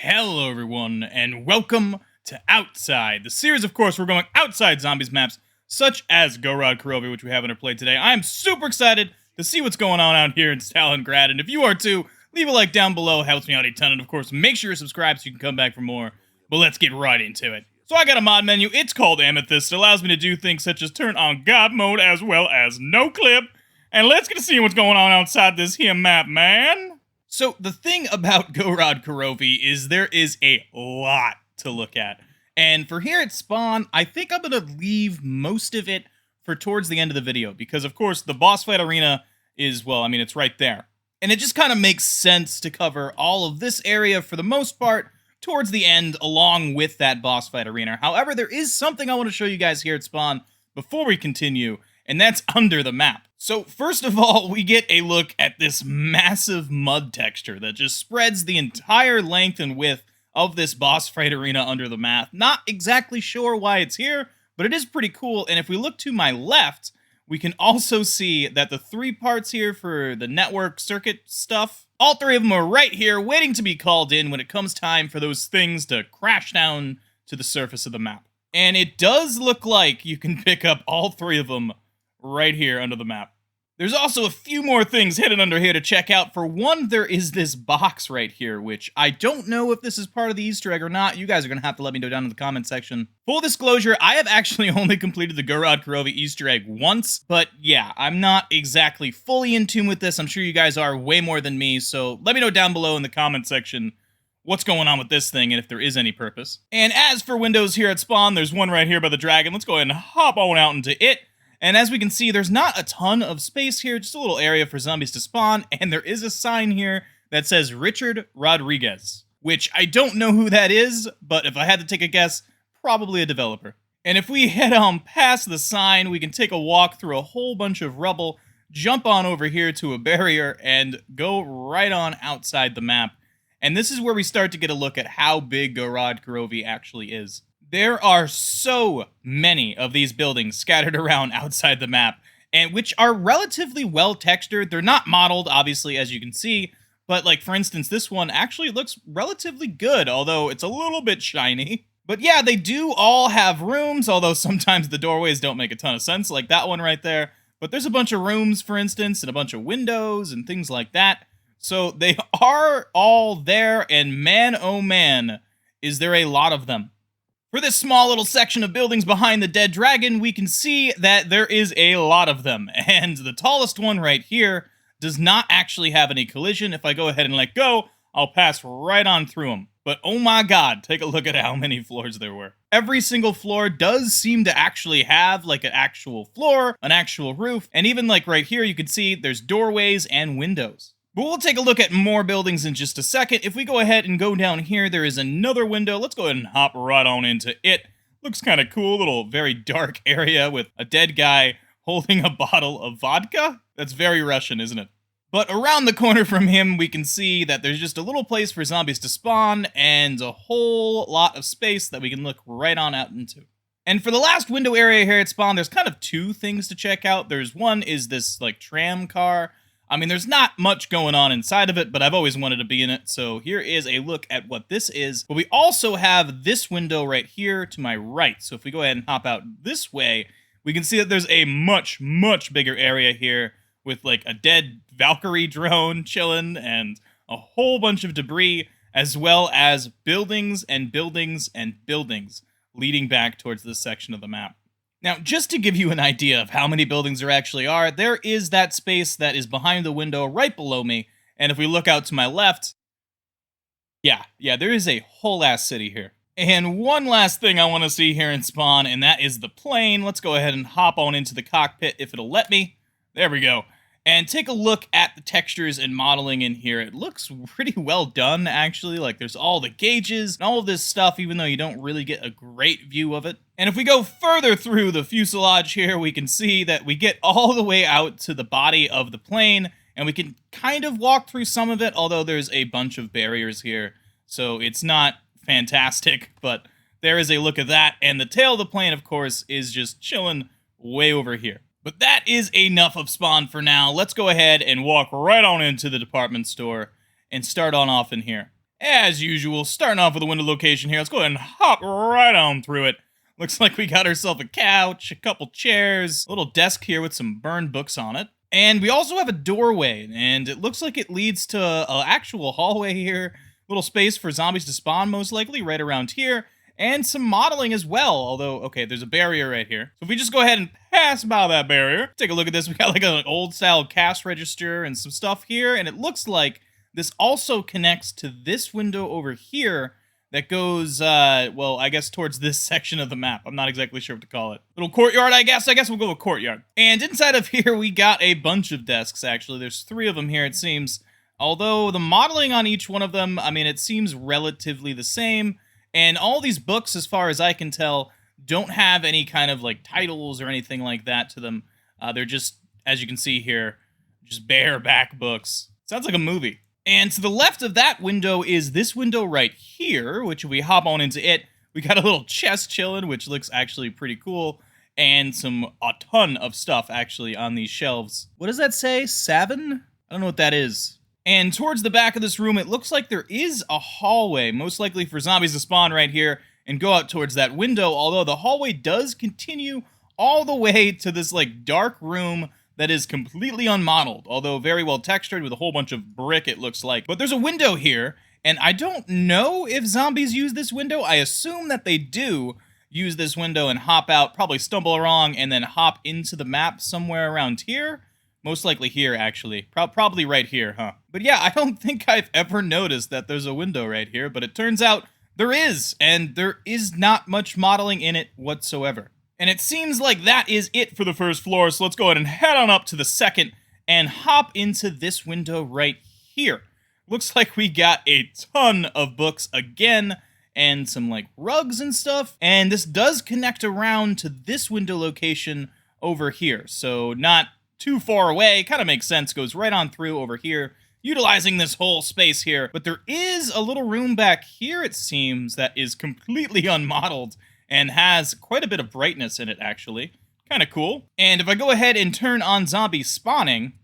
Hello, everyone, and welcome to Outside, the series, of course, we're going outside zombies maps, such as Gorod Krovi, which we have interplayed today. I am super excited to see what's going on out here in Stalingrad, and if you are too, leave a like down below, it helps me out a ton, and of course, make sure you're subscribed so you can come back for more, but let's get right into it. So I got a mod menu, it's called Amethyst, it allows me to do things such as turn on God mode as well as no clip, and let's get to see what's going on outside this here map, man. So the thing about Gorod Krovi is there is a lot to look at. And for here at spawn, I think I'm going to leave most of it for towards the end of the video. Because of course the boss fight arena is, well, I mean, it's right there. And it just kind of makes sense to cover all of this area for the most part towards the end along with that boss fight arena. However, there is something I want to show you guys here at spawn before we continue. And that's under the map. So first of all, we get a look at this massive mud texture that just spreads the entire length and width of this boss fight arena under the map. Not exactly sure why it's here, but it is pretty cool. And if we look to my left, we can also see that the three parts here for the network circuit stuff, all three of them are right here waiting to be called in when it comes time for those things to crash down to the surface of the map. And it does look like you can pick up all three of them right here under the map. There's also a few more things hidden under here to check out. For one, there is this box right here, which I don't know if this is part of the Easter egg or not. You guys are going to have to let me know down in the comment section. Full disclosure, I have actually only completed the Gorod Krovi Easter egg once, but yeah, I'm not exactly fully in tune with this. I'm sure you guys are way more than me, so let me know down below in the comment section what's going on with this thing and if there is any purpose. And as for windows here at spawn, there's one right here by the dragon. Let's go ahead and hop on out into it. And as we can see, there's not a ton of space here, just a little area for zombies to spawn, and there is a sign here that says Richard Rodriguez, which I don't know who that is, but if I had to take a guess, probably a developer. And if we head on past the sign, we can take a walk through a whole bunch of rubble, jump on over here to a barrier, and go right on outside the map. And this is where we start to get a look at how big Gorod Krovi actually is. There are so many of these buildings scattered around outside the map, and which are relatively well textured. They're not modeled, obviously, as you can see, but like, for instance, this one actually looks relatively good, although it's a little bit shiny. But yeah, they do all have rooms, although sometimes the doorways don't make a ton of sense, like that one right there. But there's a bunch of rooms, for instance, and a bunch of windows and things like that. So they are all there, and man, oh man, is there a lot of them. For this small little section of buildings behind the dead dragon, we can see that there is a lot of them, and the tallest one right here does not actually have any collision. If I go ahead and let go, I'll pass right on through them. But oh my god, take a look at how many floors there were. Every single floor does seem to actually have like an actual floor, an actual roof, and even like right here you can see there's doorways and windows. But we'll take a look at more buildings in just a second. If we go ahead and go down here, there is another window. Let's go ahead and hop right on into it. Looks kind of cool, little very dark area with a dead guy holding a bottle of vodka. That's very Russian, isn't it? But around the corner from him, we can see that there's just a little place for zombies to spawn and a whole lot of space that we can look right on out into. And for the last window area here at spawn, there's kind of two things to check out. There's one is this like tram car. I mean, there's not much going on inside of it, but I've always wanted to be in it, so here is a look at what this is. But we also have this window right here to my right, so if we go ahead and hop out this way, we can see that there's a much, much bigger area here with like a dead Valkyrie drone chilling and a whole bunch of debris, as well as buildings and buildings and buildings leading back towards this section of the map. Now, just to give you an idea of how many buildings there actually are, there is that space that is behind the window right below me, and if we look out to my left, yeah, there is a whole ass city here. And one last thing I want to see here in spawn, and that is the plane. Let's go ahead and hop on into the cockpit if it'll let me. There we go. And take a look at the textures and modeling in here. It looks pretty well done, actually. Like, there's all the gauges and all of this stuff, even though you don't really get a great view of it. And if we go further through the fuselage here, we can see that we get all the way out to the body of the plane, and we can kind of walk through some of it, although there's a bunch of barriers here. So it's not fantastic, but there is a look at that. And the tail of the plane, of course, is just chilling way over here. But that is enough of spawn for now. Let's go ahead and walk right on into the department store and start on off in here. As usual, starting off with a window location here. Let's go ahead and hop right on through it. Looks like we got ourselves a couch, a couple chairs, a little desk here with some burned books on it. And we also have a doorway, and it looks like it leads to an actual hallway here. Little space for zombies to spawn, most likely, right around here. And some modeling as well, although, okay, there's a barrier right here. So if we just go ahead and pass by that barrier, take a look at this. We got like an old-style cash register and some stuff here, and it looks like this also connects to this window over here that goes, well, I guess towards this section of the map. I'm not exactly sure what to call it. Little courtyard, I guess. I guess we'll go with courtyard. And inside of here, we got a bunch of desks, actually. There's 3 of them here, it seems. Although the modeling on each one of them, I mean, it seems relatively the same. And all these books, as far as I can tell, don't have any kind of, like, titles or anything like that to them. They're just, as you can see here, just bareback books. Sounds like a movie. And to the left of that window is this window right here, which if we hop on into it, we got a little chest chilling, which looks actually pretty cool, and a ton of stuff actually on these shelves. What does that say? 7? I don't know what that is. And towards the back of this room, it looks like there is a hallway, most likely for zombies to spawn right here and go out towards that window, although the hallway does continue all the way to this like dark room that is completely unmodeled, although very well textured with a whole bunch of brick, it looks like. But there's a window here, and I don't know if zombies use this window. I assume that they do use this window and hop out, probably stumble along, and then hop into the map somewhere around here. Most likely here, actually. Probably right here, huh? But yeah, I don't think I've ever noticed that there's a window right here, but it turns out there is, and there is not much modeling in it whatsoever. And it seems like that is it for the first floor, so let's go ahead and head on up to the second and hop into this window right here. Looks like we got a ton of books again, and some like rugs and stuff. And this does connect around to this window location over here, so not too far away. Kind of makes sense, goes right on through over here, utilizing this whole space here. But there is a little room back here, it seems, that is completely unmodeled and has quite a bit of brightness in it, actually. Kind of cool. And if I go ahead and turn on zombie spawning...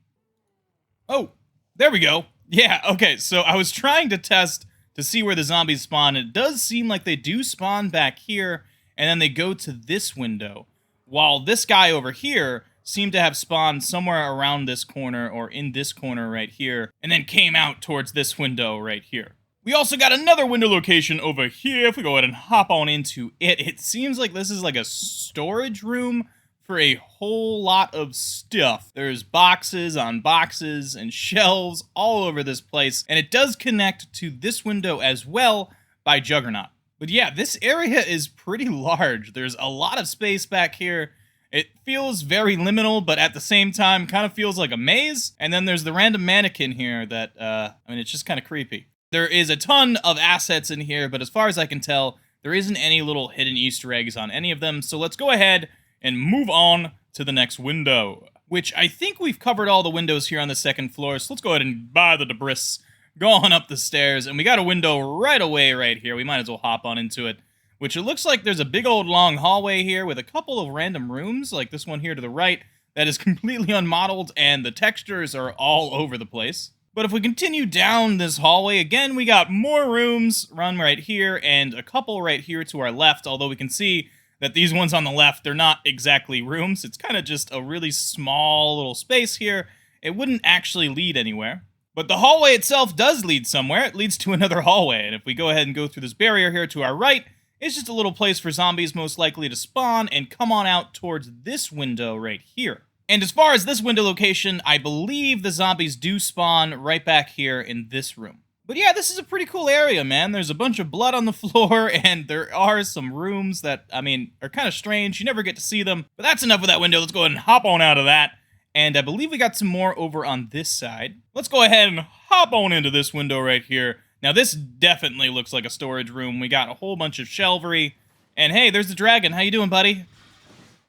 Oh, there we go. Yeah, okay, so I was trying to test to see where the zombies spawn. It does seem like they do spawn back here, and then they go to this window. While this guy over here seemed to have spawned somewhere around this corner, or in this corner right here, and then came out towards this window right here. We also got another window location over here. If we go ahead and hop on into it, it seems like this is like a storage room for a whole lot of stuff. There's boxes on boxes and shelves all over this place, and it does connect to this window as well by Juggernaut. But yeah, this area is pretty large. There's a lot of space back here. It feels very liminal, but at the same time, kind of feels like a maze. And then there's the random mannequin here that, I mean, it's just kind of creepy. There is a ton of assets in here, but as far as I can tell, there isn't any little hidden Easter eggs on any of them. So let's go ahead and move on to the next window, which I think we've covered all the windows here on the second floor. So let's go ahead and buy the debris, go on up the stairs, and we got a window right away right here. We might as well hop on into it, which it looks like there's a big old long hallway here with a couple of random rooms, like this one here to the right, that is completely unmodeled, and the textures are all over the place. But if we continue down this hallway, again, we got more rooms run right here and a couple right here to our left, although we can see that these ones on the left, they're not exactly rooms. It's kind of just a really small little space here. It wouldn't actually lead anywhere. But the hallway itself does lead somewhere. It leads to another hallway, and if we go ahead and go through this barrier here to our right, it's just a little place for zombies most likely to spawn and come on out towards this window right here. And as far as this window location, I believe the zombies do spawn right back here in this room. But yeah, this is a pretty cool area, man. There's a bunch of blood on the floor, and there are some rooms that, I mean, are kind of strange. You never get to see them. But that's enough of that window. Let's go ahead and hop on out of that. And I believe we got some more over on this side. Let's go ahead and hop on into this window right here. Now, this definitely looks like a storage room. We got a whole bunch of shelvery. And hey, there's the dragon. How you doing, buddy?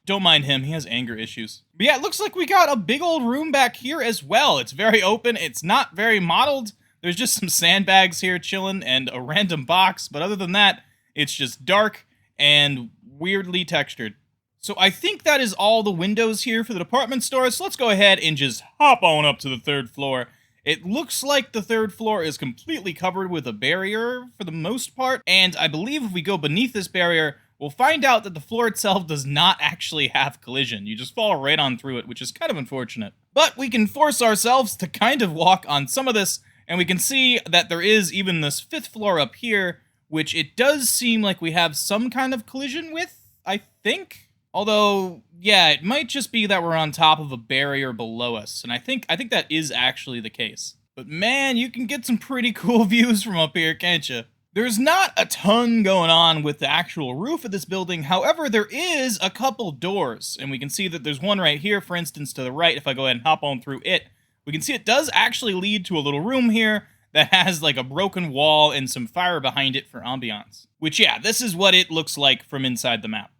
Don't mind him. He has anger issues. But yeah, it looks like we got a big old room back here as well. It's very open. It's not very modeled. There's just some sandbags here chilling and a random box. But other than that, it's just dark and weirdly textured. So I think that is all the windows here for the department store. So let's go ahead and just hop on up to the third floor It looks like the third floor is completely covered with a barrier for the most part, and I believe if we go beneath this barrier, we'll find out that the floor itself does not actually have collision. You just fall right on through it, which is kind of unfortunate. But we can force ourselves to kind of walk on some of this, and we can see that there is even this fifth floor up here, which it does seem like we have some kind of collision with, I think. Although, yeah, it might just be that we're on top of a barrier below us, and I think that is actually the case. But man, you can get some pretty cool views from up here, can't you? There's not a ton going on with the actual roof of this building. However, there is a couple doors, and we can see that there's one right here, for instance, to the right. If I go ahead and hop on through it, we can see it does actually lead to a little room here that has like a broken wall and some fire behind it for ambiance. Which, yeah, this is what it looks like from inside the map.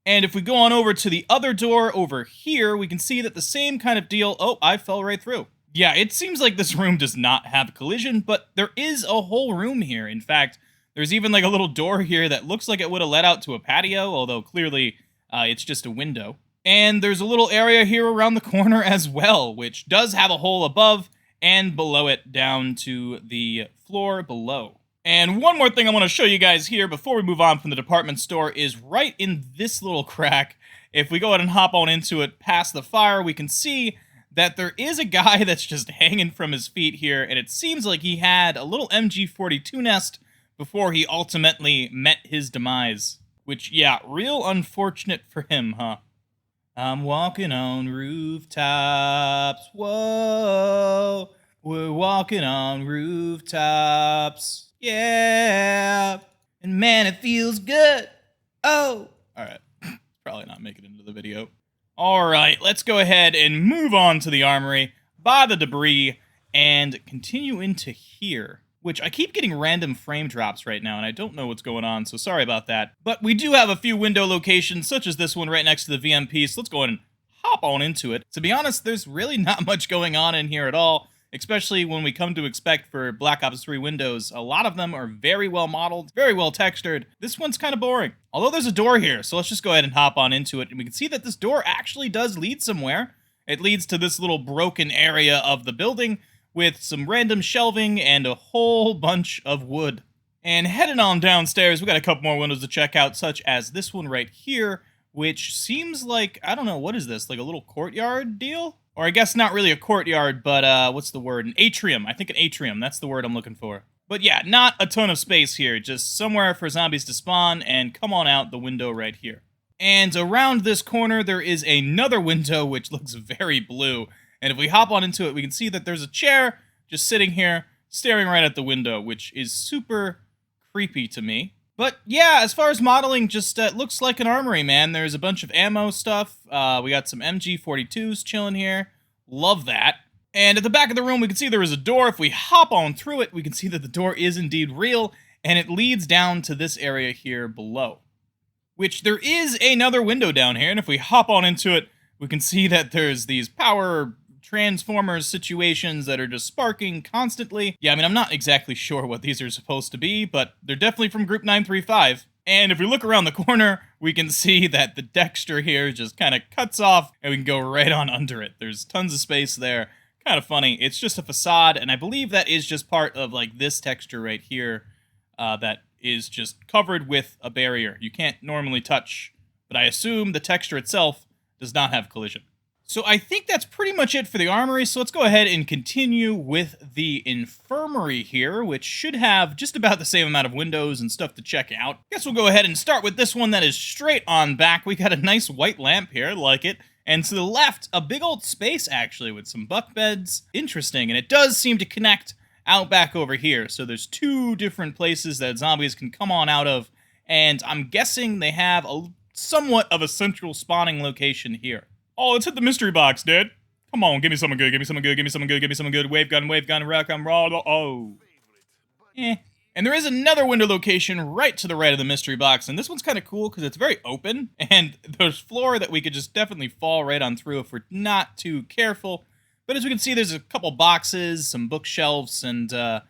And if we go on over to the other door over here, we can see that the same kind of deal. Oh, I fell right through. Yeah, it seems like this room does not have collision, but there is a whole room here. In fact, there's even like a little door here that looks like it would have led out to a patio, although clearly it's just a window. And there's a little area here around the corner as well, which does have a hole above and below it down to the floor below. And one more thing I want to show you guys here before we move on from the department store is right in this little crack. If we go ahead and hop on into it past the fire, we can see that there is a guy that's just hanging from his feet here, and it seems like he had a little MG42 nest before he ultimately met his demise. Which, yeah, real unfortunate for him, huh? I'm walking on rooftops, whoa, we're walking on rooftops, yeah, and man, it feels good, oh. Alright, probably not making it into the video. Alright, let's go ahead and move on to the armory, buy the debris, and continue into here. Which I keep getting random frame drops right now, and I don't know what's going on, so sorry about that. But we do have a few window locations, such as this one right next to the VMP, so let's go ahead and hop on into it. To be honest, there's really not much going on in here at all, especially when we come to expect for Black Ops 3 windows. A lot of them are very well modeled, very well textured. This one's kind of boring. Although there's a door here, so let's just go ahead and hop on into it, and we can see that this door actually does lead somewhere. It leads to this little broken area of the building, with some random shelving and a whole bunch of wood. And heading on downstairs, we got a couple more windows to check out, such as this one right here, which seems like, I don't know, what is this, like a little courtyard deal? Or I guess not really a courtyard, but what's the word? An atrium. I think an atrium, that's the word I'm looking for. But yeah, not a ton of space here, just somewhere for zombies to spawn and come on out the window right here. And around this corner, there is another window which looks very blue. And if we hop on into it, we can see that there's a chair just sitting here, staring right at the window, which is super creepy to me. But yeah, as far as modeling, just looks like an armory, man. There's a bunch of ammo stuff. We got some MG42s chilling here. Love that. And at the back of the room, we can see there is a door. If we hop on through it, we can see that the door is indeed real, and it leads down to this area here below. Which there is another window down here, and if we hop on into it, we can see that there's these power Transformers situations that are just sparking constantly. Yeah, I mean, I'm not exactly sure what these are supposed to be, but they're definitely from Group 935. And if we look around the corner, we can see that the texture here just kind of cuts off, and we can go right on under it. There's tons of space there. Kind of funny. It's just a facade, and I believe that is just part of, like, this texture right here that is just covered with a barrier. You can't normally touch, but I assume the texture itself does not have collision. So I think that's pretty much it for the armory, so let's go ahead and continue with the infirmary here, which should have just about the same amount of windows and stuff to check out. Guess we'll go ahead and start with this one that is straight on back. We got a nice white lamp here, like it. And to the left, a big old space, actually, with some bunk beds. Interesting, and it does seem to connect out back over here. So there's two different places that zombies can come on out of, and I'm guessing they have a somewhat of a central spawning location here. Oh, let's hit the mystery box, dude. Come on, give me something good, give me something good, give me something good, give me something good. Wave gun, rock, oh. And there is another window location right to the right of the mystery box, and this one's kind of cool because it's very open, and there's floor that we could just definitely fall right on through if we're not too careful. But as we can see, there's a couple boxes, some bookshelves, and, I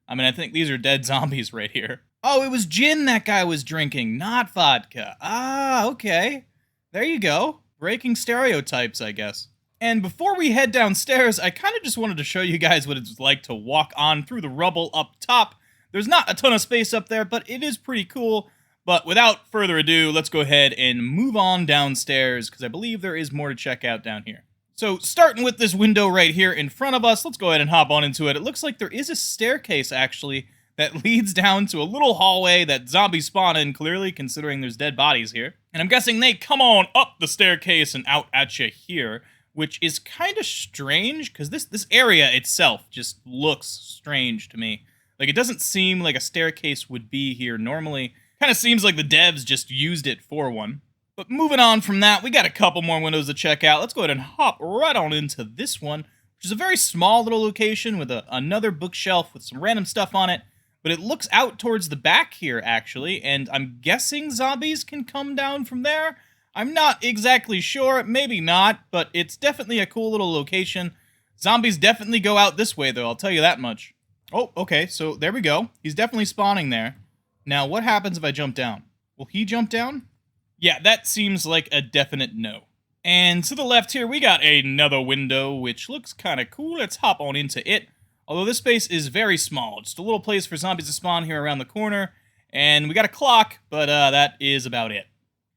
mean, I think these are dead zombies right here. Oh, it was gin that guy was drinking, not vodka. Ah, okay. There you go. Breaking stereotypes, I guess. And before we head downstairs, I kind of just wanted to show you guys what it's like to walk on through the rubble up top. There's not a ton of space up there, but it is pretty cool. But without further ado, let's go ahead and move on downstairs, because I believe there is more to check out down here. So starting with this window right here in front of us, let's go ahead and hop on into it. It looks like there is a staircase, actually, that leads down to a little hallway that zombies spawn in, clearly, considering there's dead bodies here. And I'm guessing they come on up the staircase and out at you here, which is kind of strange, because this area itself just looks strange to me. Like, it doesn't seem like a staircase would be here normally. Kind of seems like the devs just used it for one. But moving on from that, we got a couple more windows to check out. Let's go ahead and hop right on into this one, which is a very small little location with another bookshelf with some random stuff on it. But it looks out towards the back here, actually, and I'm guessing zombies can come down from there. I'm not exactly sure, maybe not, but it's definitely a cool little location. Zombies definitely go out this way, though, I'll tell you that much. Oh, okay, so there we go. He's definitely spawning there. Now, what happens if I jump down? Will he jump down? Yeah, that seems like a definite no. And to the left here, we got another window, which looks kind of cool. Let's hop on into it. Although this space is very small. Just a little place for zombies to spawn here around the corner. And we got a clock, but that is about it.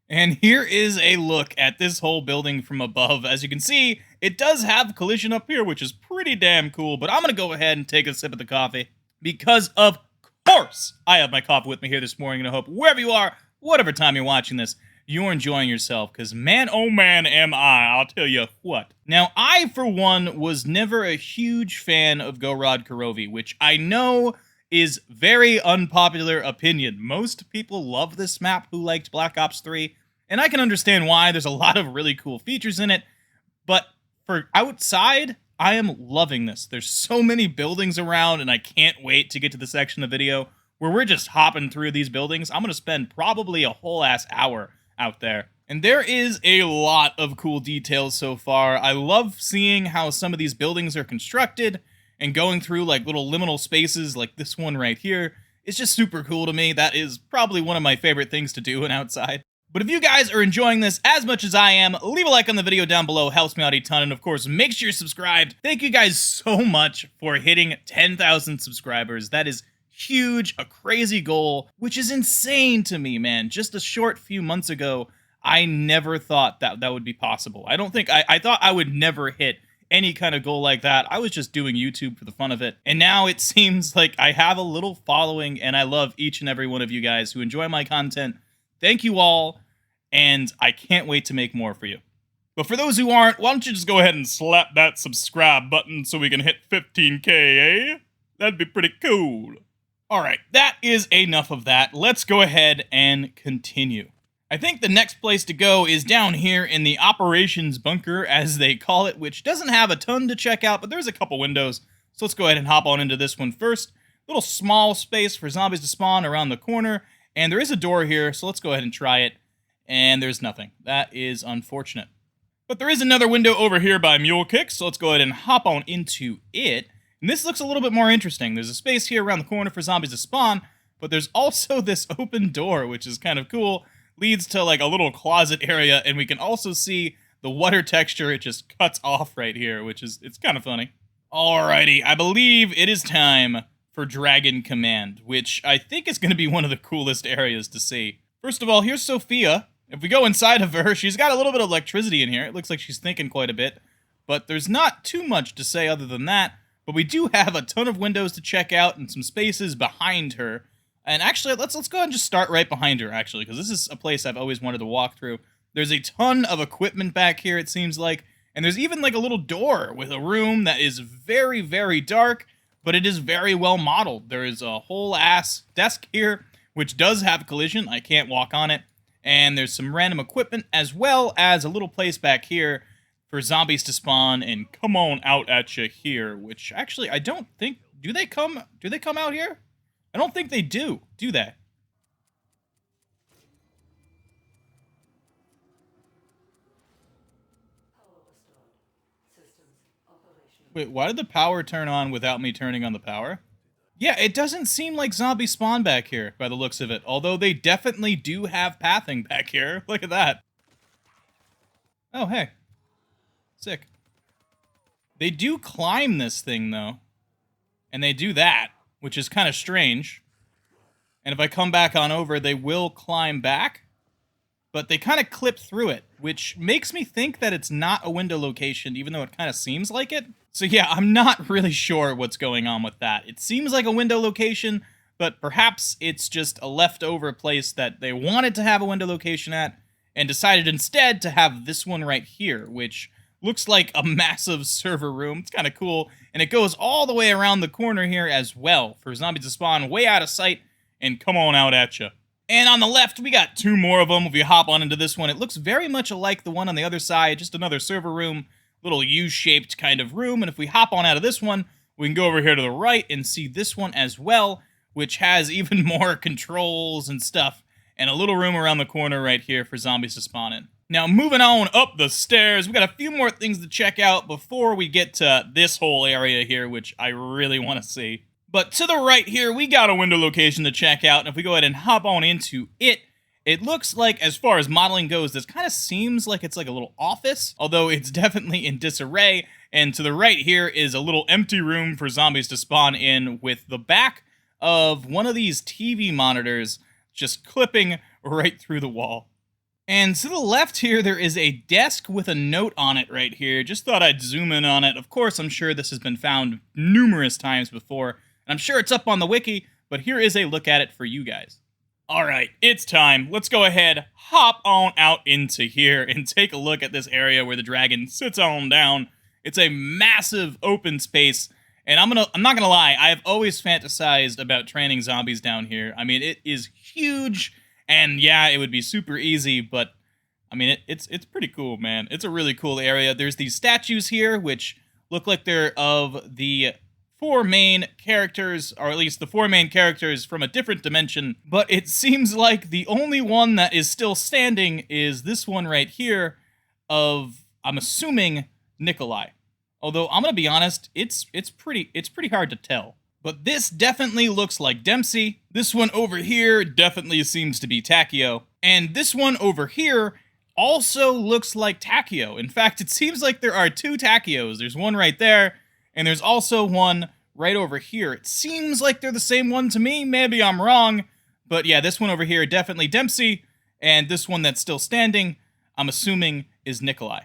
And here is a look at this whole building from above. As you can see, it does have collision up here, which is pretty damn cool. But I'm going to go ahead and take a sip of the coffee, because of course I have my coffee with me here this morning, and I hope wherever you are, whatever time you're watching this, you're enjoying yourself, because man, oh man, am I, I'll tell you what. Now, I, for one, was never a huge fan of Gorod Krovi, which I know is very unpopular opinion. Most people love this map who liked Black Ops 3, and I can understand why. There's a lot of really cool features in it, but for outside, I am loving this. There's so many buildings around, and I can't wait to get to the section of the video where we're just hopping through these buildings. I'm going to spend probably a whole ass hour out there. And there is a lot of cool details so far. I love seeing how some of these buildings are constructed and going through like little liminal spaces like this one right here. It's just super cool to me. That is probably one of my favorite things to do in outside. But if you guys are enjoying this as much as I am, leave a like on the video down below. Helps me out a ton. And of course, make sure you're subscribed. Thank you guys so much for hitting 10,000 subscribers. That is huge, a crazy goal, which is insane to me, man. Just a short few months ago, I never thought that would be possible. I don't think, I thought I would never hit any kind of goal like that. I was just doing YouTube for the fun of it. And now it seems like I have a little following, and I love each and every one of you guys who enjoy my content. Thank you all, and I can't wait to make more for you. But for those who aren't, why don't you just go ahead and slap that subscribe button so we can hit 15K, eh? That'd be pretty cool. Alright, that is enough of that. Let's go ahead and continue. I think the next place to go is down here in the operations bunker, as they call it, which doesn't have a ton to check out, but there's a couple windows. So let's go ahead and hop on into this one first. Little small space for zombies to spawn around the corner, and there is a door here, so let's go ahead and try it. And there's nothing. That is unfortunate. But there is another window over here by Mule Kick, so let's go ahead and hop on into it. And this looks a little bit more interesting. There's a space here around the corner for zombies to spawn, but there's also this open door, which is kind of cool. Leads to like a little closet area, and we can also see the water texture. It just cuts off right here, which is, it's kind of funny. Alrighty, I believe it is time for Dragon Command, which I think is going to be one of the coolest areas to see. First of all, here's Sophia. If we go inside of her, she's got a little bit of electricity in here. It looks like she's thinking quite a bit, but there's not too much to say other than that. But we do have a ton of windows to check out and some spaces behind her. And actually, let's go ahead and just start right behind her, actually, because this is a place I've always wanted to walk through. There's a ton of equipment back here, it seems like. And there's even like a little door with a room that is very, very dark, but it is very well modeled. There is a whole ass desk here, which does have collision. I can't walk on it. And there's some random equipment, as well as a little place back here for zombies to spawn and come on out at you here, which actually I don't think, do they come out here? I don't think they do they? Wait, why did the power turn on without me turning on the power? Yeah, it doesn't seem like zombies spawn back here by the looks of it, although they definitely do have pathing back here. Look at that. Oh, hey. Sick. They do climb this thing, though. And they do that, which is kind of strange. And if I come back on over, they will climb back. But they kind of clip through it, which makes me think that it's not a window location, even though it kind of seems like it. So yeah, I'm not really sure what's going on with that. It seems like a window location, but perhaps it's just a leftover place that they wanted to have a window location at, and decided instead to have this one right here, which looks like a massive server room. It's kind of cool, and it goes all the way around the corner here as well, for zombies to spawn way out of sight and come on out at you. And on the left, we got 2 more of them. If you hop on into this one, it looks very much like the one on the other side, just another server room, little U-shaped kind of room. And if we hop on out of this one, we can go over here to the right and see this one as well, which has even more controls and stuff, and a little room around the corner right here for zombies to spawn in. Now, moving on up the stairs, we got a few more things to check out before we get to this whole area here, which I really want to see. But to the right here, we got a window location to check out, and if we go ahead and hop on into it, it looks like, as far as modeling goes, this kind of seems like it's like a little office, although it's definitely in disarray. And to the right here is a little empty room for zombies to spawn in, with the back of one of these TV monitors just clipping right through the wall. And to the left here, there is a desk with a note on it right here. Just thought I'd zoom in on it. Of course, I'm sure this has been found numerous times before, and I'm sure it's up on the wiki, but here is a look at it for you guys. Alright, it's time. Let's go ahead, hop on out into here, and take a look at this area where the dragon sits on down. It's a massive open space, and I'm not gonna lie, I have always fantasized about training zombies down here. I mean, it is huge, and yeah, it would be super easy, but I mean, it's pretty cool, man. It's a really cool area. There's these statues here, which look like they're of the 4 main characters, or at least the 4 main characters from a different dimension, but it seems like the only one that is still standing is this one right here of, I'm assuming, Nikolai. Although, I'm gonna be honest, it's pretty hard to tell. But this definitely looks like Dempsey. This one over here definitely seems to be Takio. And this one over here also looks like Takio. In fact, it seems like there are 2 Takios. There's one right there, and there's also one right over here. It seems like they're the same one to me. Maybe I'm wrong. But yeah, this one over here, definitely Dempsey. And this one that's still standing, I'm assuming, is Nikolai.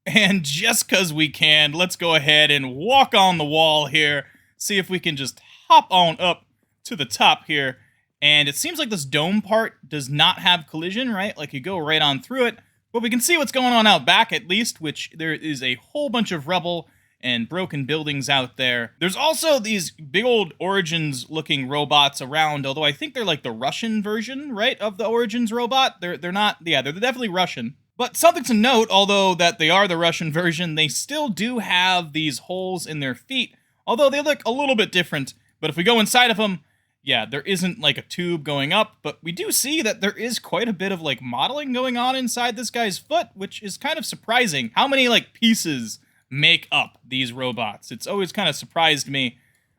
And just because we can, let's go ahead and walk on the wall here. See if we can just hop on up to the top here. And it seems like this dome part does not have collision, right? Like you go right on through it. But we can see what's going on out back at least, which there is a whole bunch of rubble and broken buildings out there. There's also these big old Origins looking robots around, although I think they're like the Russian version, right, of the Origins robot. They're not, yeah, they're definitely Russian. But something to note, although that they are the Russian version, they still do have these holes in their feet, although they look a little bit different. But if we go inside of them, yeah, there isn't like a tube going up, but we do see that there is quite a bit of like modeling going on inside this guy's foot, which is kind of surprising. How many like pieces make up these robots? It's always kind of surprised me.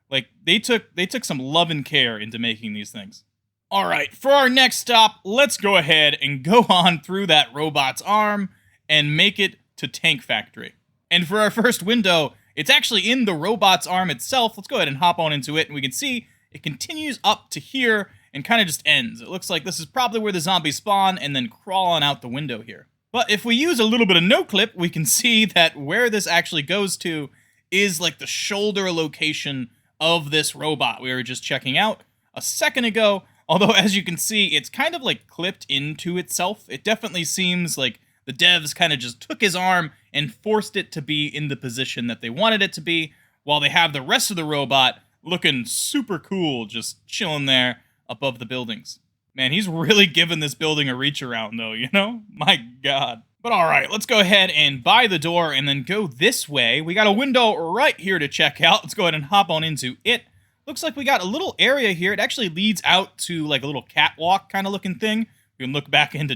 Like they took some love and care into making these things. All right, for our next stop, let's go ahead and go on through that robot's arm and make it to Tank Factory. And for our first window, it's actually in the robot's arm itself. Let's go ahead and hop on into it, and we can see it continues up to here and kind of just ends. It looks like this is probably where the zombies spawn and then crawl on out the window here. But if we use a little bit of no-clip, we can see that where this actually goes to is like the shoulder location of this robot we were just checking out a second ago. Although, as you can see, it's kind of like clipped into itself. It definitely seems like the devs kind of just took his arm and forced it to be in the position that they wanted it to be, while they have the rest of the robot looking super cool, just chilling there above the buildings. Man, he's really giving this building a reach around, though, you know? My God. But all right, let's go ahead and buy the door and then go this way. We got a window right here to check out. Let's go ahead and hop on into it. Looks like we got a little area here. It actually leads out to like a little catwalk kind of looking thing. We can look back into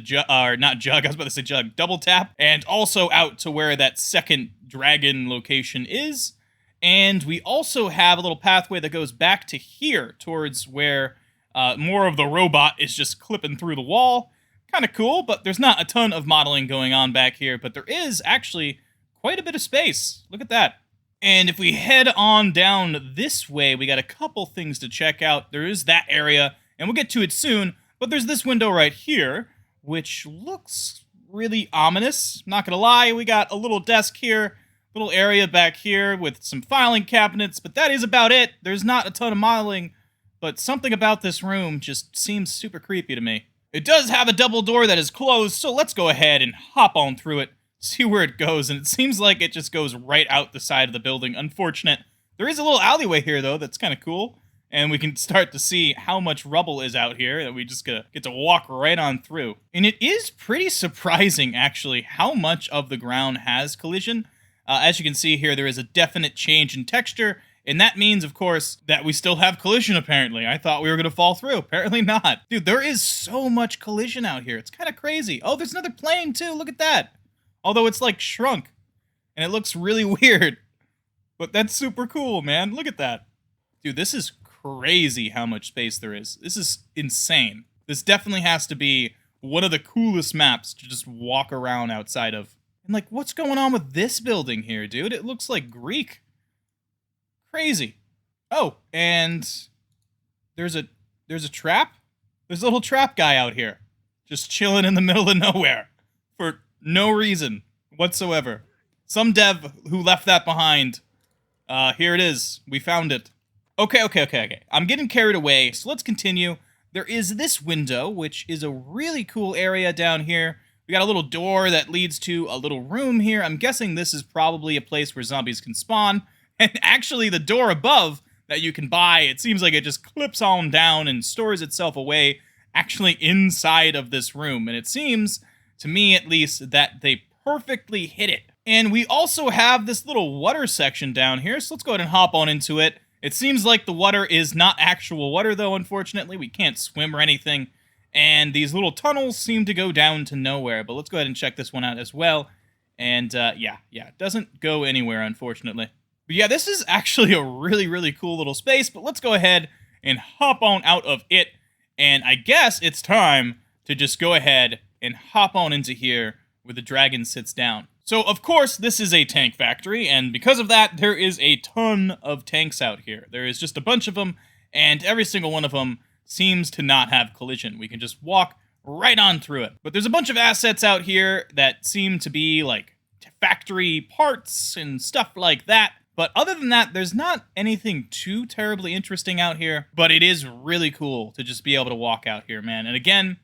not Jug, I was about to say Jug, Double Tap. And also out to where that second dragon location is. And we also have a little pathway that goes back to here towards where more of the robot is just clipping through the wall. Kind of cool, but there's not a ton of modeling going on back here. But there is actually quite a bit of space. Look at that. And if we head on down this way, we got a couple things to check out. There is that area, and we'll get to it soon, but there's this window right here, which looks really ominous. Not gonna lie, we got a little desk here, little area back here with some filing cabinets, but that is about it. There's not a ton of modeling, but something about this room just seems super creepy to me. It does have a double door that is closed, so let's go ahead and hop on through it, see where it goes, and it seems like it just goes right out the side of the building. Unfortunate. There is a little alleyway here, though, that's kind of cool, and we can start to see how much rubble is out here that we just get to walk right on through. And it is pretty surprising, actually, how much of the ground has collision. As you can see here, there is a definite change in texture, and that means, of course, that we still have collision, apparently. I thought we were going to fall through. Apparently not. Dude, there is so much collision out here. It's kind of crazy. Oh, there's another plane, too. Look at that. Although it's, like, shrunk. And it looks really weird. But that's super cool, man. Look at that. Dude, this is crazy how much space there is. This is insane. This definitely has to be one of the coolest maps to just walk around outside of. And, like, what's going on with this building here, dude? It looks like Greek. Crazy. Oh, and there's a trap? There's a little trap guy out here. Just chilling in the middle of nowhere. For no reason whatsoever. Some dev who left that behind. Here it is. We found it. Okay. I'm getting carried away, so let's continue. There is this window, which is a really cool area down here. We got a little door that leads to a little room here. I'm guessing this is probably a place where zombies can spawn. And actually, the door above that you can buy, it seems like it just clips on down and stores itself away actually inside of this room. And it seems, to me at least, that they perfectly hit it. And we also have this little water section down here, so let's go ahead and hop on into it. It seems like the water is not actual water, though, unfortunately. We can't swim or anything. And these little tunnels seem to go down to nowhere. But let's go ahead and check this one out as well. And, yeah, it doesn't go anywhere, unfortunately. But yeah, this is actually a really, really cool little space, but let's go ahead and hop on out of it. And I guess it's time to just go ahead and hop on into here where the dragon sits down. So, of course, this is a tank factory, and because of that, there is a ton of tanks out here. There is just a bunch of them, and every single one of them seems to not have collision. We can just walk right on through it. But there's a bunch of assets out here that seem to be, like, factory parts and stuff like that. But other than that, there's not anything too terribly interesting out here. But it is really cool to just be able to walk out here, man. And again,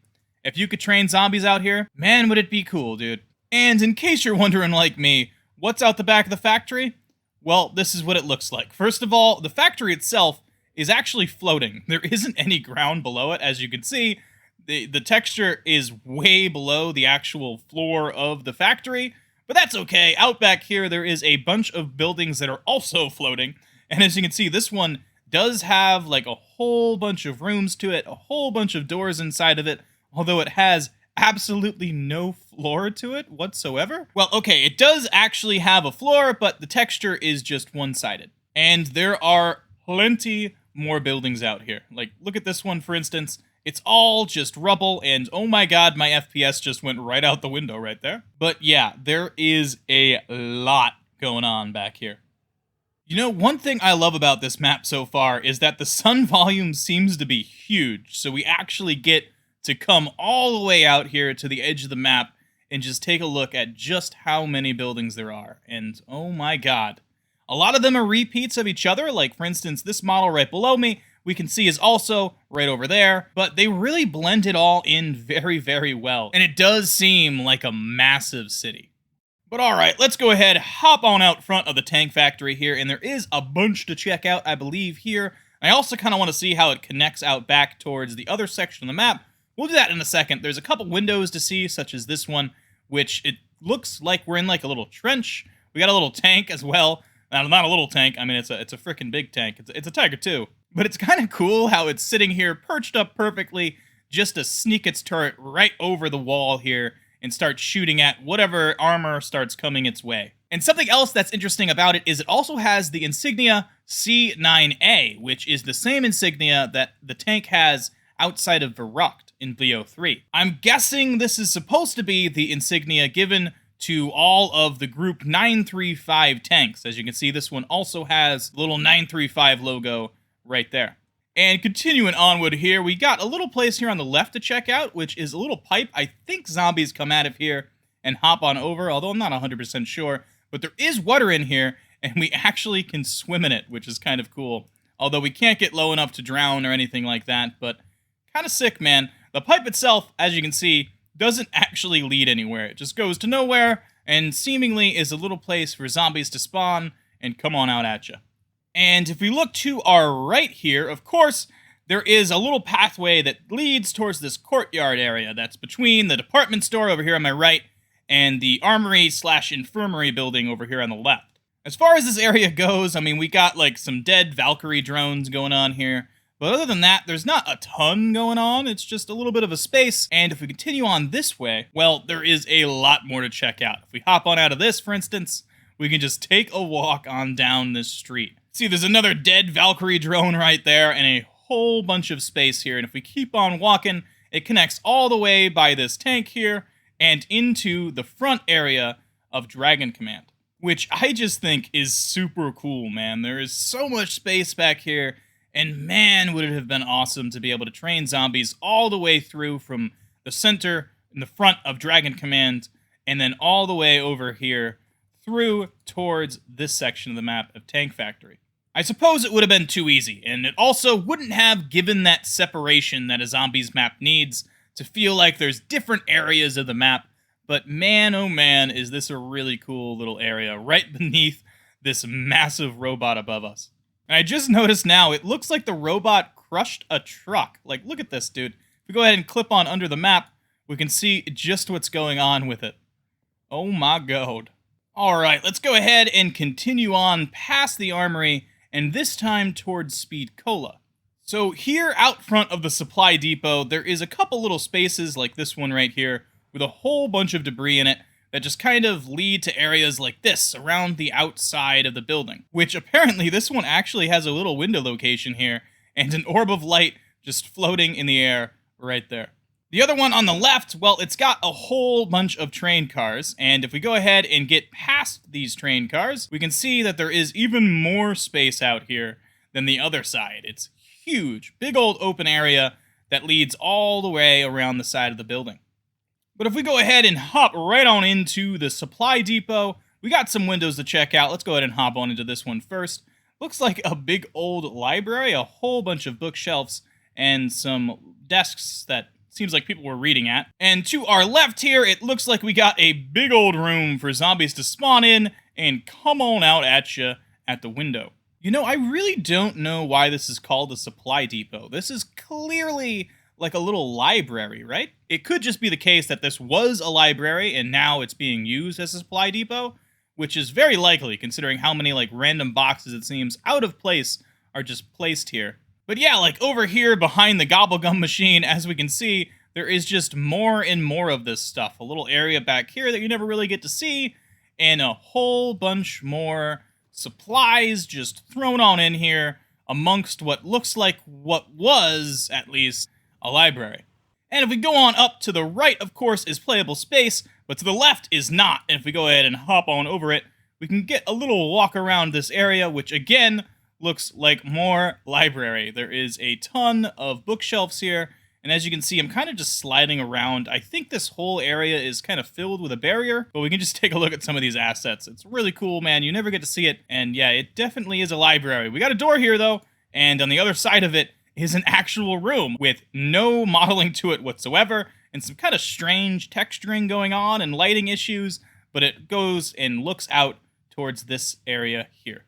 if you could train zombies out here, man, would it be cool, dude. And in case you're wondering like me, what's out the back of the factory? Well, this is what it looks like. First of all, the factory itself is actually floating. There isn't any ground below it, as you can see. The texture is way below the actual floor of the factory. But that's okay. Out back here, there is a bunch of buildings that are also floating. And as you can see, this one does have like a whole bunch of rooms to it, a whole bunch of doors inside of it, although it has absolutely no floor to it whatsoever. Well, okay, it does actually have a floor, but the texture is just one-sided. And there are plenty more buildings out here. Like, look at this one, for instance. It's all just rubble, and oh my god, my FPS just went right out the window right there. But yeah, there is a lot going on back here. You know, one thing I love about this map so far is that the sun volume seems to be huge, so we actually get to come all the way out here to the edge of the map and just take a look at just how many buildings there are. And oh my god. A lot of them are repeats of each other, like for instance, this model right below me, we can see is also right over there, but they really blend it all in very, very well. And it does seem like a massive city. But all right, let's go ahead, hop on out front of the tank factory here, and there is a bunch to check out, I believe, here. I also kind of want to see how it connects out back towards the other section of the map. We'll do that in a second. There's a couple windows to see, such as this one, which it looks like we're in like a little trench. We got a little tank as well. Not a little tank, I mean, it's a freaking big tank. It's a Tiger II. But it's kind of cool how it's sitting here perched up perfectly just to sneak its turret right over the wall here and start shooting at whatever armor starts coming its way. And something else that's interesting about it is it also has the insignia C9A, which is the same insignia that the tank has outside of Verrucht in BO3. I'm guessing this is supposed to be the insignia given to all of the Group 935 tanks. As you can see, this one also has the little 935 logo right there. And continuing onward here, we got a little place here on the left to check out, which is a little pipe. I think zombies come out of here and hop on over, although I'm not 100% sure. But there is water in here, and we actually can swim in it, which is kind of cool. Although we can't get low enough to drown or anything like that, but kind of sick, man. The pipe itself, as you can see, doesn't actually lead anywhere. It just goes to nowhere, and seemingly is a little place for zombies to spawn and come on out at you. And if we look to our right here, of course, there is a little pathway that leads towards this courtyard area that's between the department store over here on my right and the Armory / Infirmary building over here on the left. As far as this area goes, I mean, we got like some dead Valkyrie drones going on here. But other than that, there's not a ton going on. It's just a little bit of a space. And if we continue on this way, well, there is a lot more to check out. If we hop on out of this, for instance, we can just take a walk on down this street. See, there's another dead Valkyrie drone right there and a whole bunch of space here. And if we keep on walking, it connects all the way by this tank here and into the front area of Dragon Command, which I just think is super cool, man. There is so much space back here, and man, would it have been awesome to be able to train zombies all the way through from the center in the front of Dragon Command and then all the way over here through towards this section of the map of Tank Factory. I suppose it would have been too easy, and it also wouldn't have given that separation that a zombies map needs to feel like there's different areas of the map. But man, oh man, is this a really cool little area right beneath this massive robot above us. And I just noticed now, it looks like the robot crushed a truck. Like, look at this, dude. If we go ahead and clip on under the map, we can see just what's going on with it. Oh my god. Alright, let's go ahead and continue on past the Armory, and this time towards Speed Cola. So here out front of the supply depot, there is a couple little spaces like this one right here, with a whole bunch of debris in it that just kind of lead to areas like this around the outside of the building. Which apparently this one actually has a little window location here and an orb of light just floating in the air right there. The other one on the left, well, it's got a whole bunch of train cars, and if we go ahead and get past these train cars, we can see that there is even more space out here than the other side. It's huge, big old open area that leads all the way around the side of the building. But if we go ahead and hop right on into the supply depot, we got some windows to check out. Let's go ahead and hop on into this one first. Looks like a big old library, a whole bunch of bookshelves, and some desks that seems like people were reading at. And to our left here, it looks like we got a big old room for zombies to spawn in and come on out at you at the window. You know, I really don't know why this is called a supply depot. This is clearly like a little library, right? It could just be the case that this was a library and now it's being used as a supply depot, which is very likely considering how many like random boxes it seems out of place are just placed here. But yeah, like over here behind the gobblegum machine, as we can see, there is just more and more of this stuff. A little area back here that you never really get to see, and a whole bunch more supplies just thrown on in here amongst what looks like what was, at least, a library. And if we go on up to the right, of course, is playable space, but to the left is not. And if we go ahead and hop on over it, we can get a little walk around this area, which again looks like more library. There is a ton of bookshelves here, and as you can see, I'm kind of just sliding around. I think this whole area is kind of filled with a barrier, but we can just take a look at some of these assets. It's really cool, man. You never get to see it, and yeah, it definitely is a library. We got a door here, though, and on the other side of it is an actual room with no modeling to it whatsoever, and some kind of strange texturing going on and lighting issues, but it goes and looks out towards this area here.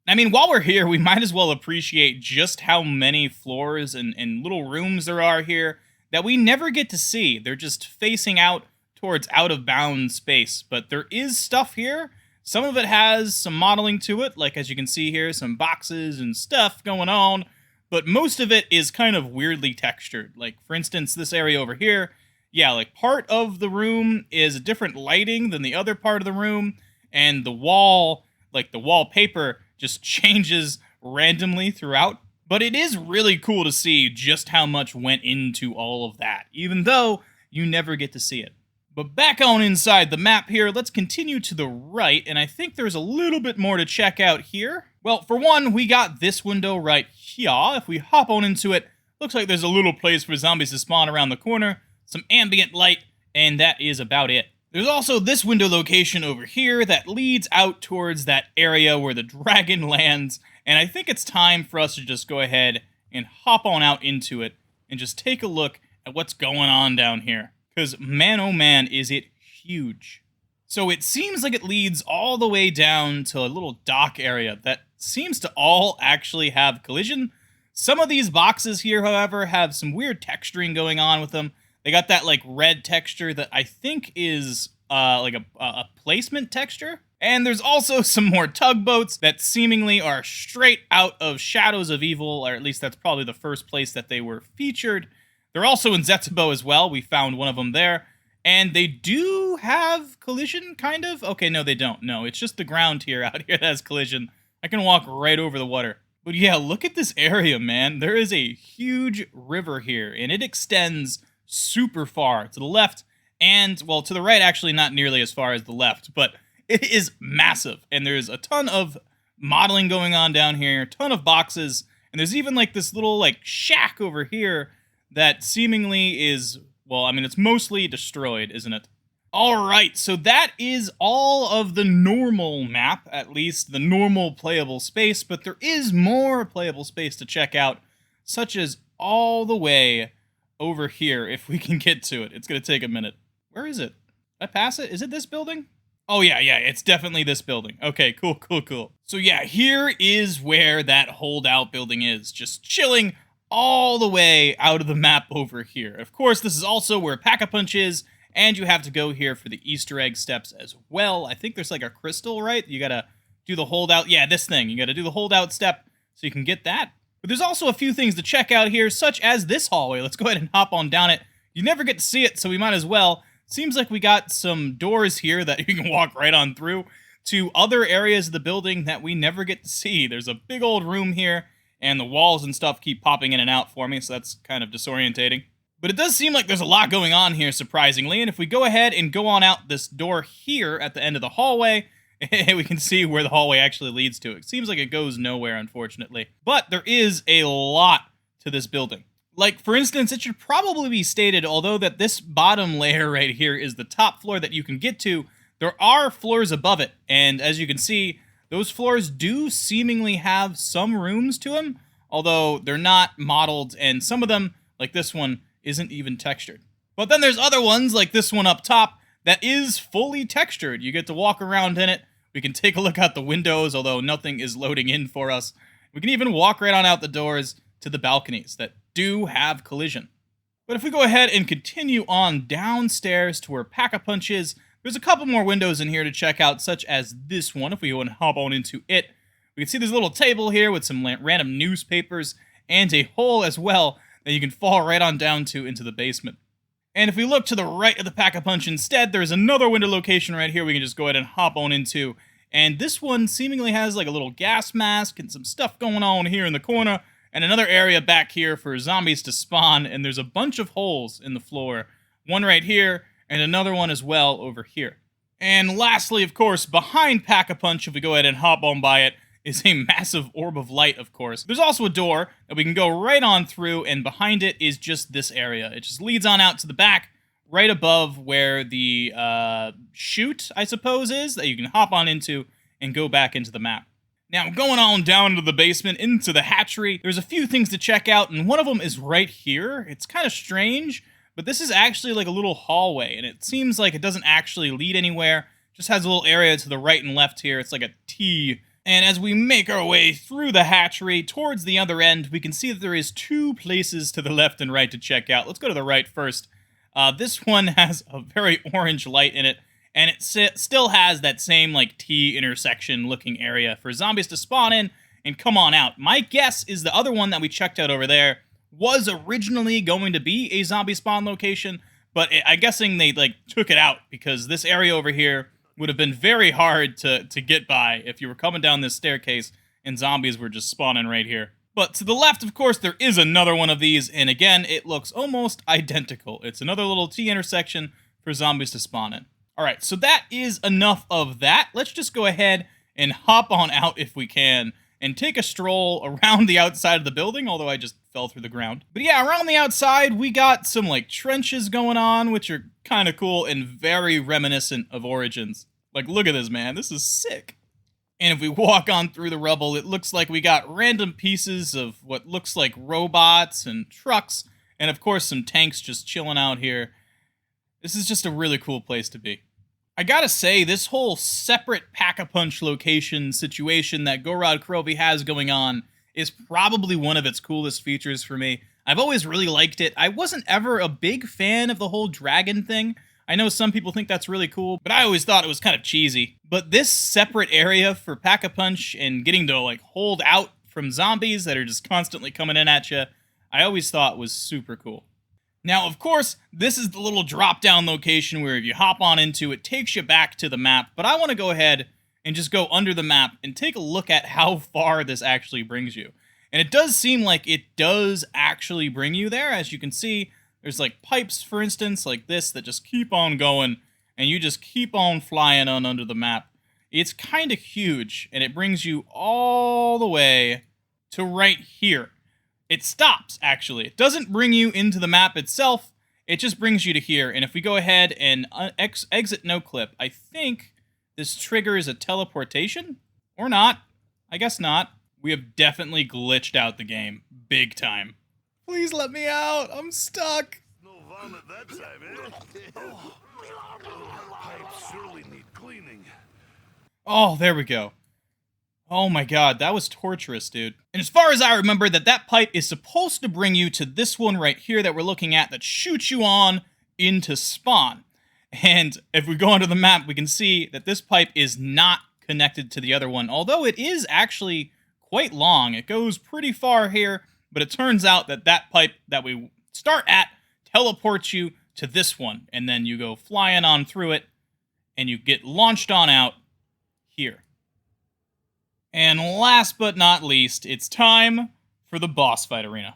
I mean, while we're here, we might as well appreciate just how many floors and little rooms there are here that we never get to see. They're just facing out towards out-of-bounds space, but there is stuff here. Some of it has some modeling to it, like as you can see here, some boxes and stuff going on, but most of it is kind of weirdly textured. Like, for instance, this area over here, yeah, like part of the room is a different lighting than the other part of the room, and the wall, like the wallpaper, just changes randomly throughout. But it is really cool to see just how much went into all of that, even though you never get to see it. But back on inside the map here, let's continue to the right, and I think there's a little bit more to check out here. Well, for one, we got this window right here. If we hop on into it, looks like there's a little place for zombies to spawn around the corner, some ambient light, and that is about it. There's also this window location over here that leads out towards that area where the dragon lands, and I think it's time for us to just go ahead and hop on out into it and just take a look at what's going on down here. Because, man, oh man, is it huge. So it seems like it leads all the way down to a little dock area that seems to all actually have collision. Some of these boxes here, however, have some weird texturing going on with them. They got that, like, red texture that I think is, like a placement texture. And there's also some more tugboats that seemingly are straight out of Shadows of Evil, or at least that's probably the first place that they were featured. They're also in Zetsubo as well. We found one of them there. And they do have collision, kind of? Okay, no, they don't. No, it's just the ground here out here that has collision. I can walk right over the water. But yeah, look at this area, man. There is a huge river here, and it extends super far to the left and, well, to the right, actually not nearly as far as the left, but it is massive. And there's a ton of modeling going on down here, a ton of boxes, and there's even like this little like shack over here that seemingly is, well, I mean, it's mostly destroyed, isn't it? All right, so that is all of the normal map, at least the normal playable space, but there is more playable space to check out, such as all the way over here, if we can get to it. It's going to take a minute. Where is it? Did I pass it? Is it this building? Oh, yeah, it's definitely this building. Okay, cool. So yeah, here is where that holdout building is, just chilling all the way out of the map over here. Of course, this is also where Pack-a-Punch is, and you have to go here for the Easter egg steps as well. I think there's like a crystal, right? You gotta do the holdout. Yeah, this thing. You gotta do the holdout step so you can get that. But there's also a few things to check out here, such as this hallway. Let's go ahead and hop on down it. You never get to see it, so we might as well. Seems like we got some doors here that you can walk right on through to other areas of the building that we never get to see. There's a big old room here, and the walls and stuff keep popping in and out for me, so that's kind of disorientating. But it does seem like there's a lot going on here, surprisingly, and if we go ahead and go on out this door here at the end of the hallway, we can see where the hallway actually leads to. It seems like it goes nowhere, unfortunately. But there is a lot to this building. Like, for instance, it should probably be stated, although that this bottom layer right here is the top floor that you can get to, there are floors above it, and as you can see, those floors do seemingly have some rooms to them, although they're not modeled, and some of them, like this one, isn't even textured. But then there's other ones, like this one up top, that is fully textured. You get to walk around in it. We can take a look out the windows, although nothing is loading in for us. We can even walk right on out the doors to the balconies that do have collision. But if we go ahead and continue on downstairs to where Pack-a-Punch is, there's a couple more windows in here to check out, such as this one. If we go and hop on into it, we can see there's a little table here with some random newspapers and a hole as well that you can fall right on down to into the basement. And if we look to the right of the Pack-a-Punch instead, there's another window location right here we can just go ahead and hop on into. And this one seemingly has like a little gas mask and some stuff going on here in the corner, and another area back here for zombies to spawn, and there's a bunch of holes in the floor. One right here, and another one as well over here. And lastly, of course, behind Pack-a-Punch, if we go ahead and hop on by it, is a massive orb of light, of course. There's also a door that we can go right on through, and behind it is just this area. It just leads on out to the back, right above where the chute, I suppose, is, that you can hop on into and go back into the map. Now, going on down to the basement, into the hatchery, there's a few things to check out, and one of them is right here. It's kind of strange, but this is actually like a little hallway, and it seems like it doesn't actually lead anywhere. It just has a little area to the right and left here. It's like a T. And as we make our way through the hatchery towards the other end, we can see that there is two places to the left and right to check out. Let's go to the right first. This one has a very orange light in it, and it still has that same like T intersection looking area for zombies to spawn in and come on out. My guess is the other one that we checked out over there was originally going to be a zombie spawn location, but I'm guessing they like took it out because this area over here would have been very hard to get by if you were coming down this staircase and zombies were just spawning right here. But to the left, of course, there is another one of these, and again, it looks almost identical. It's another little T intersection for zombies to spawn in. All right, so that is enough of that. Let's just go ahead and hop on out if we can and take a stroll around the outside of the building, although I just fell through the ground. But yeah, around the outside, we got some like trenches going on, which are kind of cool and very reminiscent of Origins. Like, look at this, man. This is sick. And if we walk on through the rubble, it looks like we got random pieces of what looks like robots and trucks, and of course some tanks just chilling out here. This is just a really cool place to be. I gotta say, this whole separate Pack-a-Punch location situation that Gorod Krovi has going on is probably one of its coolest features for me. I've always really liked it. I wasn't ever a big fan of the whole dragon thing. I know some people think that's really cool, but I always thought it was kind of cheesy. But this separate area for Pack-a-Punch and getting to like hold out from zombies that are just constantly coming in at you, I always thought was super cool. Now, of course, this is the little drop-down location where if you hop on into it, takes you back to the map, but I want to go ahead and just go under the map and take a look at how far this actually brings you. And it does seem like it does actually bring you there. As you can see, there's like pipes, for instance, like this that just keep on going, and you just keep on flying on under the map. It's kind of huge, and it brings you all the way to right here. It stops, actually. It doesn't bring you into the map itself. It just brings you to here. And if we go ahead and exit no clip, I think this triggers a teleportation? Or not. I guess not. We have definitely glitched out the game. Big time. Please let me out. I'm stuck. No vomit that time, eh? Pipes surely need cleaning. Oh, there we go. Oh my god, that was torturous, dude. And as far as I remember, that pipe is supposed to bring you to this one right here that we're looking at that shoots you on into spawn. And if we go onto the map, we can see that this pipe is not connected to the other one, although it is actually quite long. It goes pretty far here, but it turns out that that pipe that we start at teleports you to this one, and then you go flying on through it, and you get launched on out here. And last but not least, it's time for the boss fight arena.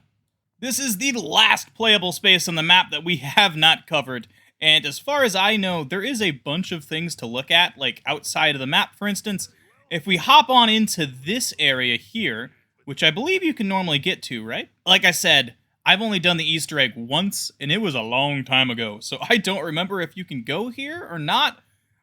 This is the last playable space on the map that we have not covered, and as far as I know, there is a bunch of things to look at, like outside of the map, for instance. If we hop on into this area here, which I believe you can normally get to, right? Like I said, I've only done the Easter egg once, and it was a long time ago, so I don't remember if you can go here or not.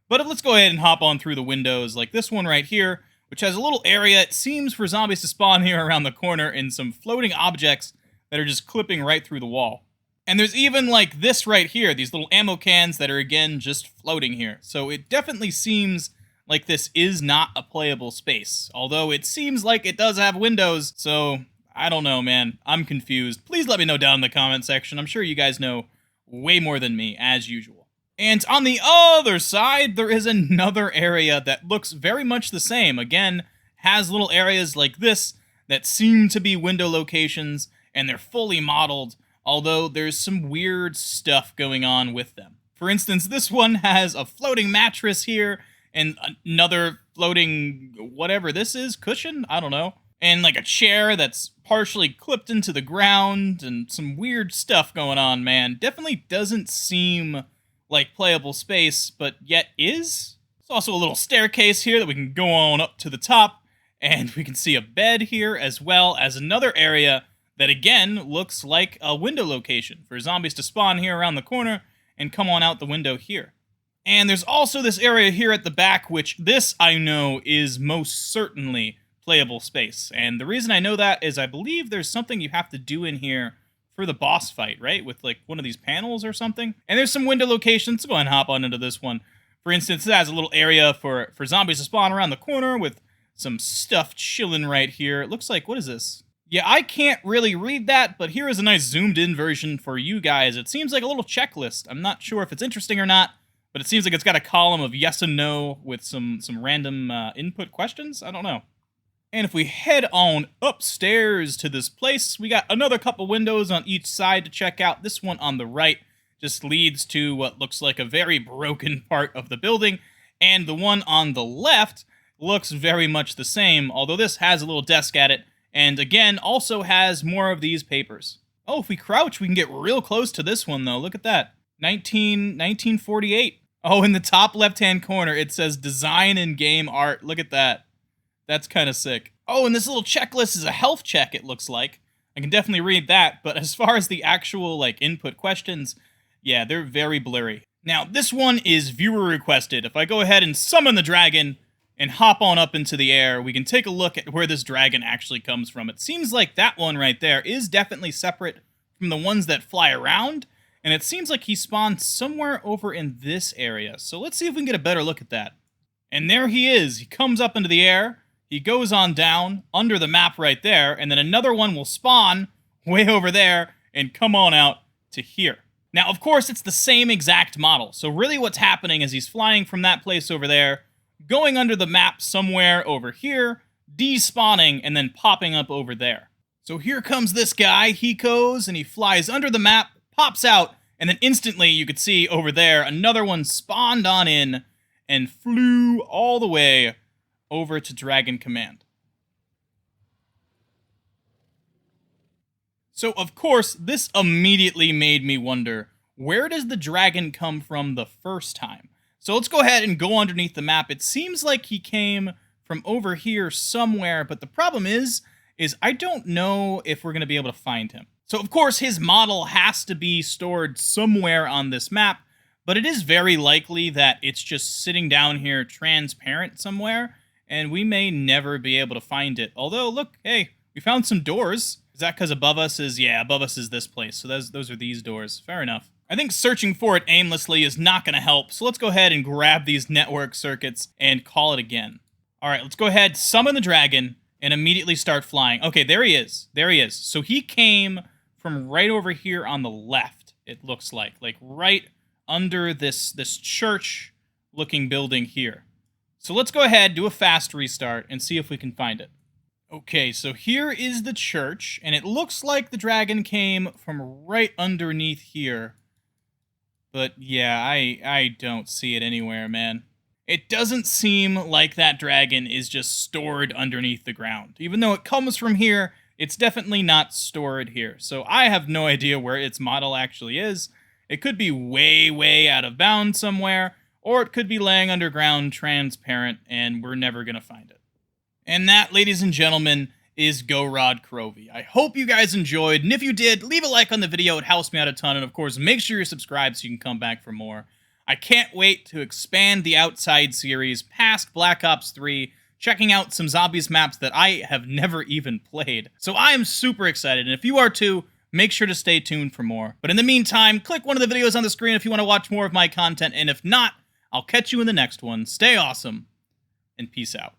But let's go ahead and hop on through the windows, like this one right here, which has a little area, it seems, for zombies to spawn here around the corner, and some floating objects that are just clipping right through the wall. And there's even, like, this right here, these little ammo cans that are, again, just floating here. So it definitely seems like this is not a playable space, although it seems like it does have windows, so I don't know, man. I'm confused. Please let me know down in the comment section. I'm sure you guys know way more than me, as usual. And on the other side, there is another area that looks very much the same. Again, has little areas like this that seem to be window locations, and they're fully modeled, although there's some weird stuff going on with them. For instance, this one has a floating mattress here, and another floating whatever this is, cushion? I don't know. And like a chair that's partially clipped into the ground, and some weird stuff going on, man. Definitely doesn't seem like playable space, but yet is. There's also a little staircase here that we can go on up to the top, and we can see a bed here, as well as another area that again looks like a window location for zombies to spawn here around the corner and come on out the window here. And there's also this area here at the back, which this I know is most certainly playable space. And the reason I know that is I believe there's something you have to do in here for the boss fight, right? With like one of these panels or something. And there's some window locations. Let's go ahead and hop on into this one. For instance, it has a little area for zombies to spawn around the corner with some stuff chilling right here. It looks like, what is this? Yeah, I can't really read that, but here is a nice zoomed in version for you guys. It seems like a little checklist. I'm not sure if it's interesting or not, but it seems like it's got a column of yes and no with some random input questions. I don't know. And if we head on upstairs to this place, we got another couple windows on each side to check out. This one on the right just leads to what looks like a very broken part of the building, and the one on the left looks very much the same, although this has a little desk at it, and again, also has more of these papers. Oh, if we crouch, we can get real close to this one, though. Look at that. 1948. Oh, in the top left-hand corner, it says design and game art. Look at that. That's kind of sick. Oh, and this little checklist is a health check, it looks like. I can definitely read that, but as far as the actual, input questions, yeah, they're very blurry. Now, this one is viewer requested. If I go ahead and summon the dragon and hop on up into the air, we can take a look at where this dragon actually comes from. It seems like that one right there is definitely separate from the ones that fly around, and it seems like he spawned somewhere over in this area. So let's see if we can get a better look at that. And there he is. He comes up into the air. He goes on down under the map right there, and then another one will spawn way over there and come on out to here. Now, of course, it's the same exact model. So really what's happening is he's flying from that place over there, going under the map somewhere over here, despawning, and then popping up over there. So here comes this guy. He goes and he flies under the map, pops out, and then instantly you could see over there another one spawned on in and flew all the way over to Dragon Command. So, of course, this immediately made me wonder, where does the dragon come from the first time? So let's go ahead and go underneath the map. It seems like he came from over here somewhere, but the problem is I don't know if we're going to be able to find him. So, of course, his model has to be stored somewhere on this map, but it is very likely that it's just sitting down here transparent somewhere, and we may never be able to find it. Although, look, hey, we found some doors. Is that because above us is, yeah, above us is this place. So those are these doors. Fair enough. I think searching for it aimlessly is not going to help. So let's go ahead and grab these network circuits and call it again. All right, let's go ahead, summon the dragon, and immediately start flying. Okay, there he is. There he is. So he came from right over here on the left, it looks like right under this church-looking building here. So let's go ahead, do a fast restart, and see if we can find it. Okay, so here is the church, and it looks like the dragon came from right underneath here. But yeah, I don't see it anywhere, man. It doesn't seem like that dragon is just stored underneath the ground. Even though it comes from here, it's definitely not stored here. So I have no idea where its model actually is. It could be way, way out of bounds somewhere, or it could be laying underground transparent, and we're never going to find it. And that, ladies and gentlemen, is Gorod Krovi. I hope you guys enjoyed, and if you did, leave a like on the video. It helps me out a ton, and of course, make sure you're subscribed so you can come back for more. I can't wait to expand the Outside series past Black Ops 3, checking out some zombies maps that I have never even played. So I am super excited, and if you are too, make sure to stay tuned for more. But in the meantime, click one of the videos on the screen if you want to watch more of my content, and if not, I'll catch you in the next one. Stay awesome, and peace out.